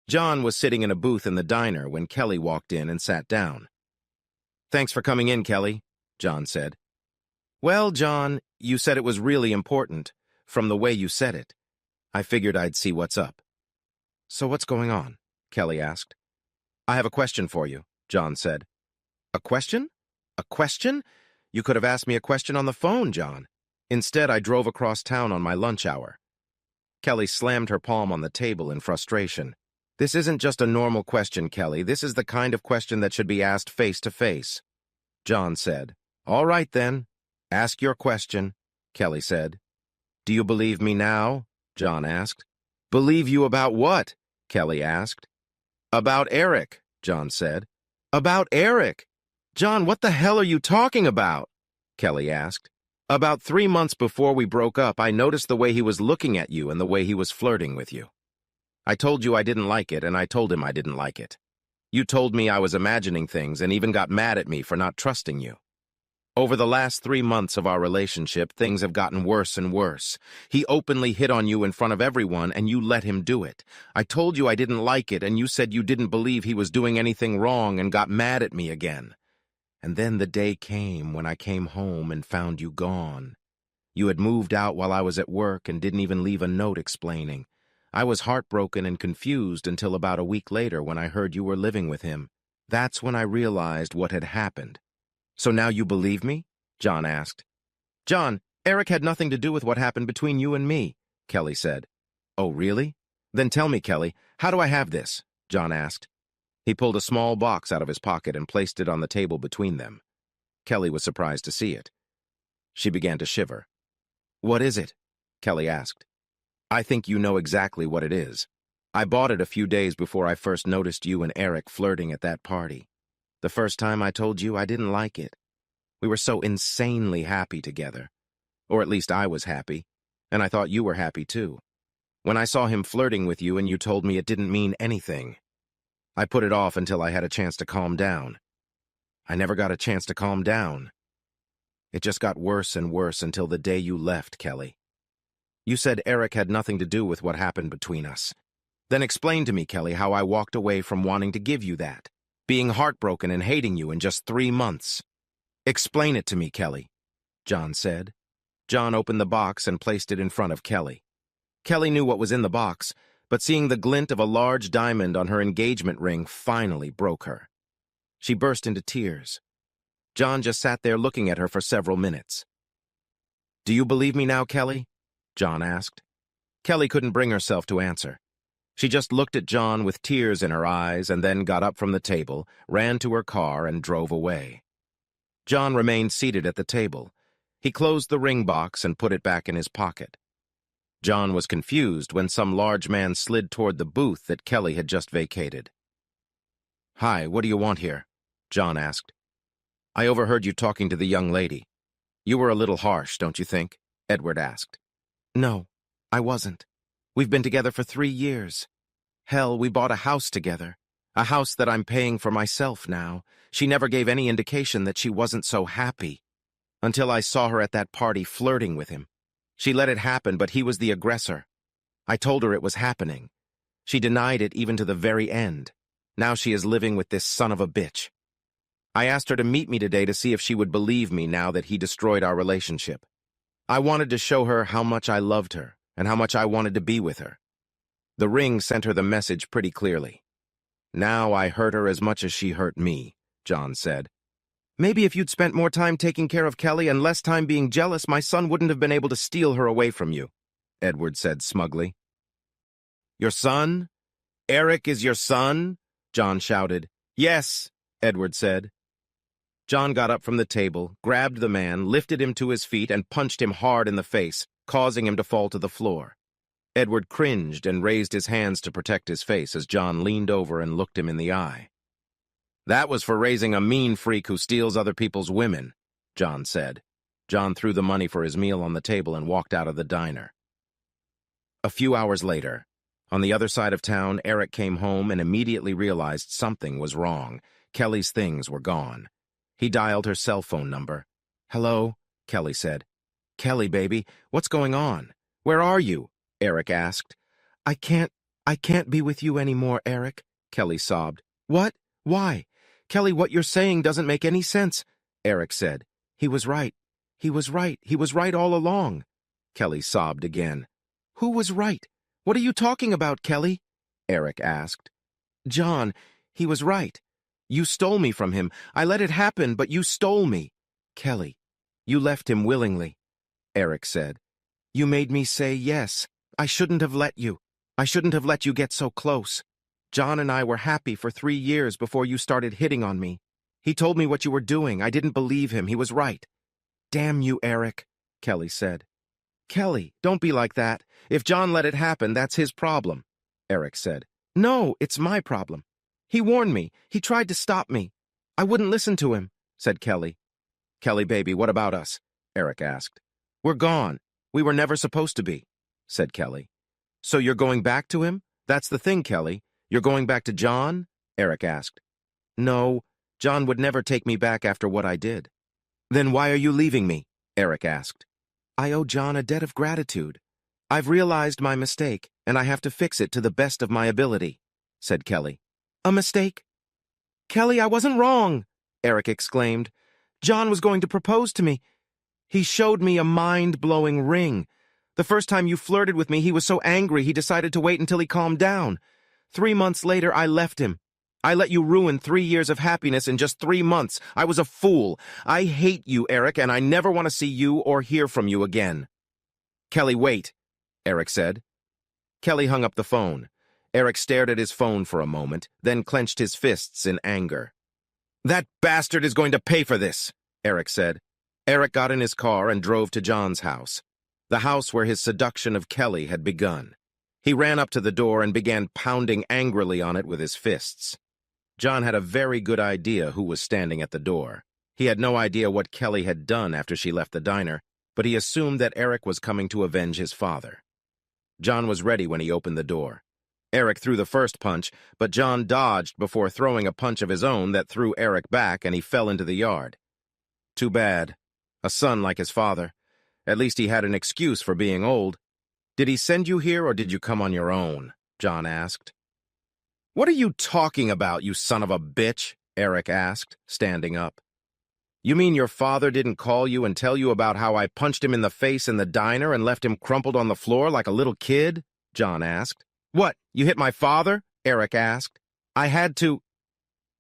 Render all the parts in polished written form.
John was sitting in a booth in the diner when Kelly walked in and sat down. "Thanks for coming in, Kelly," John said. "Well, John, you said it was really important. From the way you said it, I figured I'd see what's up." "So what's going on?" Kelly asked. "I have a question for you," John said. "A question? A question? You could have asked me a question on the phone, John. Instead, I drove across town on my lunch hour." Kelly slammed her palm on the table in frustration. "This isn't just a normal question, Kelly. This is the kind of question that should be asked face to face." John said. "All right, then. Ask your question," Kelly said. "Do you believe me now?" John asked. "Believe you about what?" Kelly asked. "About Eric," John said. "About Eric? John, what the hell are you talking about?" Kelly asked. "About 3 months before we broke up, I noticed the way he was looking at you and the way he was flirting with you. I told you I didn't like it, and I told him I didn't like it. You told me I was imagining things and even got mad at me for not trusting you. Over the last 3 months of our relationship, things have gotten worse and worse. He openly hit on you in front of everyone, and you let him do it. I told you I didn't like it, and you said you didn't believe he was doing anything wrong and got mad at me again. And then the day came when I came home and found you gone. You had moved out while I was at work and didn't even leave a note explaining. I was heartbroken and confused until about a week later when I heard you were living with him. That's when I realized what had happened." "So now you believe me?" John asked. "John, Eric had nothing to do with what happened between you and me," Kelly said. "Oh, really? Then tell me, Kelly, how do I have this?" John asked. He pulled a small box out of his pocket and placed it on the table between them. Kelly was surprised to see it. She began to shiver. "What is it?" Kelly asked. "I think you know exactly what it is. I bought it a few days before I first noticed you and Eric flirting at that party. The first time I told you I didn't like it. We were so insanely happy together. Or at least I was happy, and I thought you were happy too. When I saw him flirting with you and you told me it didn't mean anything, I put it off until I had a chance to calm down. I never got a chance to calm down. It just got worse and worse until the day you left, Kelly. You said Eric had nothing to do with what happened between us. Then explain to me, Kelly, how I walked away from wanting to give you that, being heartbroken and hating you in just 3 months. Explain it to me, Kelly," John said. John opened the box and placed it in front of Kelly. Kelly knew what was in the box, but seeing the glint of a large diamond on her engagement ring finally broke her. She burst into tears. John just sat there looking at her for several minutes. "Do you believe me now, Kelly?" John asked. Kelly couldn't bring herself to answer. She just looked at John with tears in her eyes and then got up from the table, ran to her car, and drove away. John remained seated at the table. He closed the ring box and put it back in his pocket. John was confused when some large man slid toward the booth that Kelly had just vacated. "Hi, what do you want here?" John asked. "I overheard you talking to the young lady. You were a little harsh, don't you think?" Edward asked. "No, I wasn't. We've been together for 3 years. Hell, we bought a house together. A house that I'm paying for myself now. She never gave any indication that she wasn't so happy. Until I saw her at that party flirting with him. She let it happen, but he was the aggressor. I told her it was happening. She denied it even to the very end. Now she is living with this son of a bitch. I asked her to meet me today to see if she would believe me now that he destroyed our relationship. I wanted to show her how much I loved her and how much I wanted to be with her. The ring sent her the message pretty clearly. Now I hurt her as much as she hurt me," John said. "Maybe if you'd spent more time taking care of Kelly and less time being jealous, my son wouldn't have been able to steal her away from you," Edward said smugly. "Your son? Eric is your son?" John shouted. "Yes," Edward said. John got up from the table, grabbed the man, lifted him to his feet, and punched him hard in the face, causing him to fall to the floor. Edward cringed and raised his hands to protect his face as John leaned over and looked him in the eye. "That was for raising a mean freak who steals other people's women," John said. John threw the money for his meal on the table and walked out of the diner. A few hours later, on the other side of town, Eric came home and immediately realized something was wrong. Kelly's things were gone. He dialed her cell phone number. "Hello," Kelly said. "Kelly, baby, what's going on? Where are you?" Eric asked. I I can't be with you anymore, Eric, Kelly sobbed. What? Why? Kelly, what you're saying doesn't make any sense, Eric said. He was right. He was right. He was right all along. Kelly sobbed again. Who was right? What are you talking about, Kelly? Eric asked. John, he was right. You stole me from him. I let it happen, but you stole me. Kelly, you left him willingly, Eric said. You made me say yes. I shouldn't have let you. I shouldn't have let you get so close. John and I were happy for 3 years before you started hitting on me. He told me what you were doing. I didn't believe him. He was right. Damn you, Eric, Kelly said. Kelly, don't be like that. If John let it happen, that's his problem, Eric said. No, it's my problem. He warned me. He tried to stop me. I wouldn't listen to him, said Kelly. Kelly, baby, what about us? Eric asked. We're gone. We were never supposed to be, said Kelly. So you're going back to him? That's the thing, Kelly. You're going back to John? Eric asked. No, John would never take me back after what I did. Then why are you leaving me? Eric asked. I owe John a debt of gratitude. I've realized my mistake, and I have to fix it to the best of my ability, said Kelly. A mistake? Kelly, I wasn't wrong, Eric exclaimed. John was going to propose to me. He showed me a mind-blowing ring. The first time you flirted with me, he was so angry he decided to wait until he calmed down. 3 months later, I left him. I let you ruin 3 years of happiness in just 3 months. I was a fool. I hate you, Eric, and I never want to see you or hear from you again. Kelly, wait, Eric said. Kelly hung up the phone. Eric stared at his phone for a moment, then clenched his fists in anger. That bastard is going to pay for this, Eric said. Eric got in his car and drove to John's house, the house where his seduction of Kelly had begun. He ran up to the door and began pounding angrily on it with his fists. John had a very good idea who was standing at the door. He had no idea what Kelly had done after she left the diner, but he assumed that Eric was coming to avenge his father. John was ready when he opened the door. Eric threw the first punch, but John dodged before throwing a punch of his own that threw Eric back, and he fell into the yard. Too bad. A son like his father. At least he had an excuse for being old. Did he send you here, or did you come on your own? John asked. What are you talking about, you son of a bitch? Eric asked, standing up. You mean your father didn't call you and tell you about how I punched him in the face in the diner and left him crumpled on the floor like a little kid? John asked. What, you hit my father? Eric asked. I had to.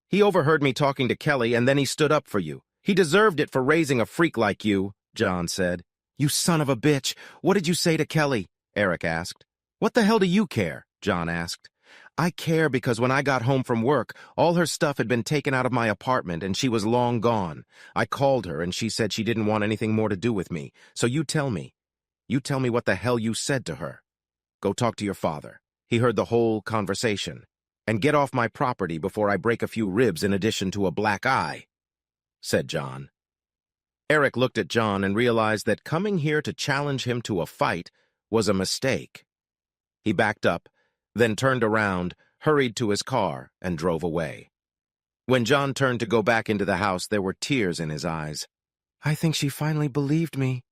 He overheard me talking to Kelly, and then he stood up for you. He deserved it for raising a freak like you, John said. You son of a bitch. What did you say to Kelly? Eric asked. What the hell do you care? John asked. I care because when I got home from work, all her stuff had been taken out of my apartment and she was long gone. I called her and she said she didn't want anything more to do with me. So you tell me. You tell me what the hell you said to her. Go talk to your father. He heard the whole conversation. And get off my property before I break a few ribs in addition to a black eye, said John. Eric looked at John and realized that coming here to challenge him to a fight was a mistake. He backed up, then turned around, hurried to his car, and drove away. When John turned to go back into the house, there were tears in his eyes. I think she finally believed me,